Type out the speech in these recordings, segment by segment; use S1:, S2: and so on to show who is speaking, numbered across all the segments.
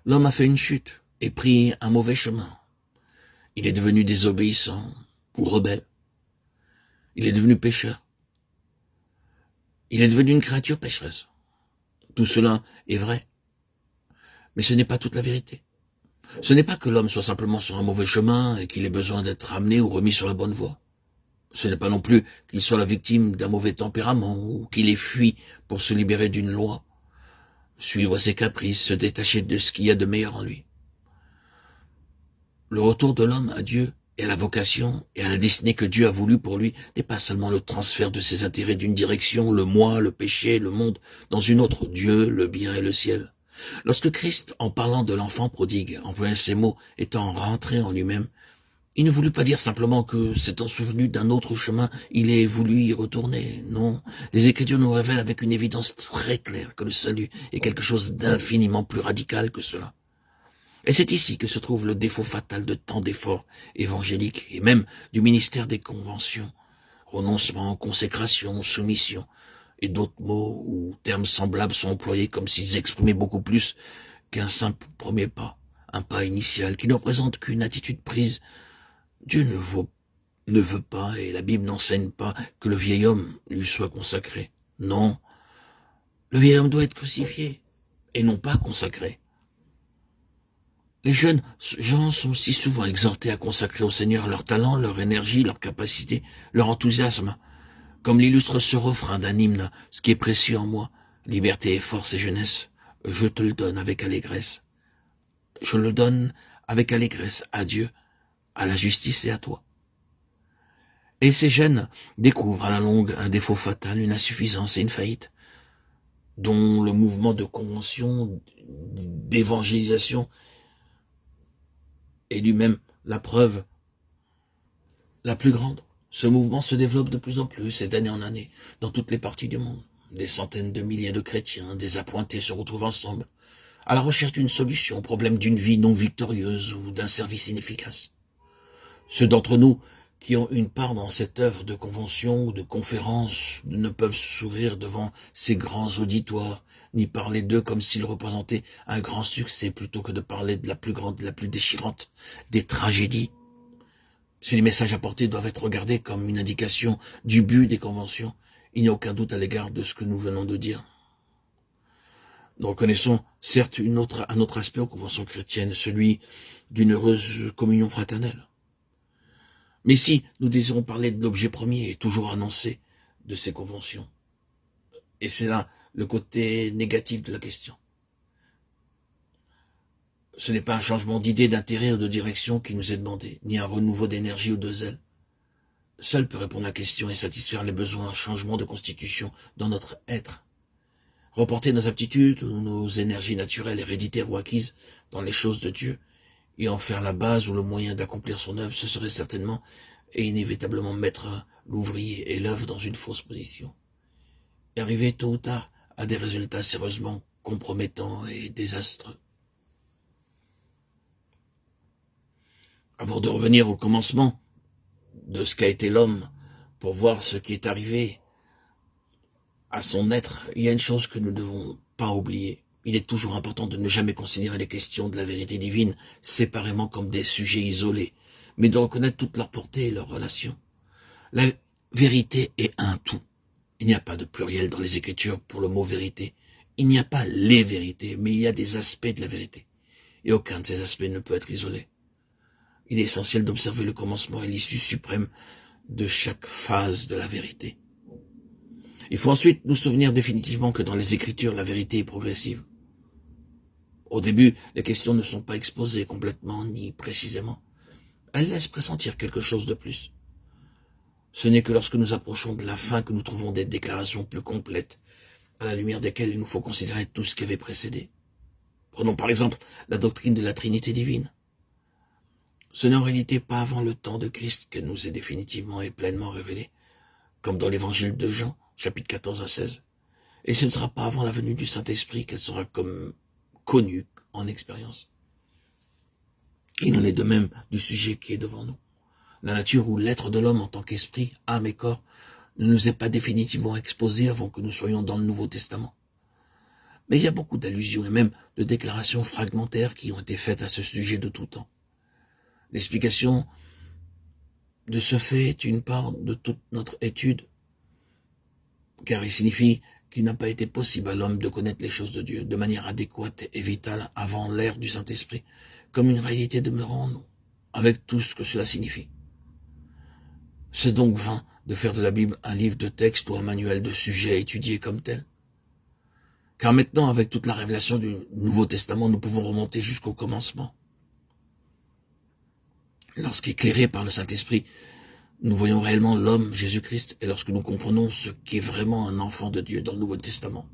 S1: L'homme a fait une chute et pris un mauvais chemin. Il est devenu désobéissant ou rebelle. Il est devenu pécheur. Il est devenu une créature pécheresse. Tout cela est vrai. Mais ce n'est pas toute la vérité. Ce n'est pas que l'homme soit simplement sur un mauvais chemin et qu'il ait besoin d'être ramené ou remis sur la bonne voie. Ce n'est pas non plus qu'il soit la victime d'un mauvais tempérament ou qu'il ait fui pour se libérer d'une loi, suivre ses caprices, se détacher de ce qu'il y a de meilleur en lui. Le retour de l'homme à Dieu et à la vocation et à la destinée que Dieu a voulu pour lui n'est pas seulement le transfert de ses intérêts d'une direction, le moi, le péché, le monde, dans une autre, Dieu, le bien et le ciel. Lorsque Christ, en parlant de l'enfant prodigue, employait ces mots étant rentré en lui-même, il ne voulut pas dire simplement que, s'étant souvenu d'un autre chemin, il ait voulu y retourner. Non, les Écritures nous révèlent avec une évidence très claire que le salut est quelque chose d'infiniment plus radical que cela. Et c'est ici que se trouve le défaut fatal de tant d'efforts évangéliques et même du ministère des conventions. Renoncement, consécration, soumission et d'autres mots ou termes semblables sont employés comme s'ils exprimaient beaucoup plus qu'un simple premier pas, un pas initial qui ne représente qu'une attitude prise. Dieu ne veut pas, et la Bible n'enseigne pas, que le vieil homme lui soit consacré. Non, le vieil homme doit être crucifié, et non pas consacré. Les jeunes gens sont si souvent exhortés à consacrer au Seigneur leur talent, leur énergie, leur capacité, leur enthousiasme, comme l'illustre ce refrain d'un hymne, ce qui est précieux en moi, liberté, force et jeunesse, je te le donne avec allégresse. Je le donne avec allégresse à Dieu, à la justice et à toi. Et ces jeunes découvrent à la longue un défaut fatal, une insuffisance et une faillite, dont le mouvement de convention, d'évangélisation est lui-même la preuve la plus grande. Ce mouvement se développe de plus en plus et d'année en année dans toutes les parties du monde. Des centaines de milliers de chrétiens désappointés se retrouvent ensemble à la recherche d'une solution au problème d'une vie non victorieuse ou d'un service inefficace. Ceux d'entre nous qui ont une part dans cette œuvre de convention ou de conférence ne peuvent sourire devant ces grands auditoires, ni parler d'eux comme s'ils représentaient un grand succès plutôt que de parler de la plus grande, la plus déchirante des tragédies. Si les messages apportés doivent être regardés comme une indication du but des conventions, il n'y a aucun doute à l'égard de ce que nous venons de dire. Nous reconnaissons certes un autre aspect aux conventions chrétiennes, celui d'une heureuse communion fraternelle. Mais ici, nous désirons parler de l'objet premier et toujours annoncé de ces conventions. Et c'est là le côté négatif de la question. Ce n'est pas un changement d'idée, d'intérêt ou de direction qui nous est demandé, ni un renouveau d'énergie ou de zèle. Seul peut répondre à la question et satisfaire les besoins, un changement de constitution dans notre être. Reporter nos aptitudes ou nos énergies naturelles, héréditaires ou acquises dans les choses de Dieu, et en faire la base ou le moyen d'accomplir son œuvre, ce serait certainement et inévitablement mettre l'ouvrier et l'œuvre dans une fausse position. Et arriver tôt ou tard à des résultats sérieusement compromettants et désastreux. Avant de revenir au commencement de ce qu'a été l'homme, pour voir ce qui est arrivé à son être, il y a une chose que nous ne devons pas oublier. Il est toujours important de ne jamais considérer les questions de la vérité divine séparément comme des sujets isolés, mais de reconnaître toute leur portée et leurs relations. La vérité est un tout. Il n'y a pas de pluriel dans les Écritures pour le mot vérité. Il n'y a pas les vérités, mais il y a des aspects de la vérité. Et aucun de ces aspects ne peut être isolé. Il est essentiel d'observer le commencement et l'issue suprême de chaque phase de la vérité. Il faut ensuite nous souvenir définitivement que dans les Écritures, la vérité est progressive. Au début, les questions ne sont pas exposées complètement ni précisément. Elles laissent pressentir quelque chose de plus. Ce n'est que lorsque nous approchons de la fin que nous trouvons des déclarations plus complètes, à la lumière desquelles il nous faut considérer tout ce qui avait précédé. Prenons par exemple la doctrine de la Trinité divine. Ce n'est en réalité pas avant le temps de Christ qu'elle nous est définitivement et pleinement révélée, comme dans l'évangile de Jean, chapitre 14 à 16. Et ce ne sera pas avant la venue du Saint-Esprit qu'elle sera comme connue en expérience. Il en est de même du sujet qui est devant nous. La nature ou l'être de l'homme en tant qu'esprit, âme et corps ne nous est pas définitivement exposé avant que nous soyons dans le Nouveau Testament. Mais il y a beaucoup d'allusions et même de déclarations fragmentaires qui ont été faites à ce sujet de tout temps. L'explication de ce fait est une part de toute notre étude, car il signifie qu'il n'a pas été possible à l'homme de connaître les choses de Dieu de manière adéquate et vitale avant l'ère du Saint-Esprit, comme une réalité demeurant en nous, avec tout ce que cela signifie. C'est donc vain de faire de la Bible un livre de texte ou un manuel de sujets à étudier comme tel. Car maintenant, avec toute la révélation du Nouveau Testament, nous pouvons remonter jusqu'au commencement. Lorsqu'éclairés par le Saint-Esprit, nous voyons réellement l'homme, Jésus-Christ, et lorsque nous comprenons ce qu'est vraiment un enfant de Dieu dans le Nouveau Testament.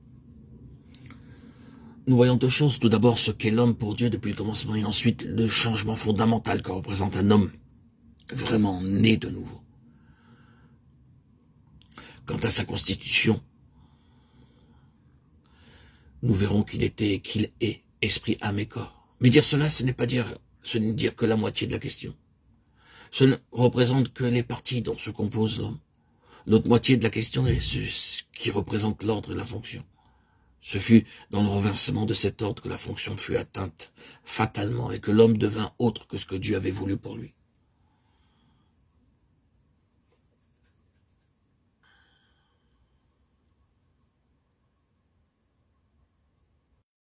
S1: Nous voyons deux choses. Tout d'abord, ce qu'est l'homme pour Dieu depuis le commencement, et ensuite le changement fondamental que représente un homme vraiment né de nouveau. Quant à sa constitution, nous verrons qu'il est esprit, âme et corps. Mais dire cela, ce n'est dire que la moitié de la question. Ce ne représente que les parties dont se compose l'homme. L'autre moitié de la question est ce qui représente l'ordre et la fonction. Ce fut dans le renversement de cet ordre que la fonction fut atteinte fatalement et que l'homme devint autre que ce que Dieu avait voulu pour lui.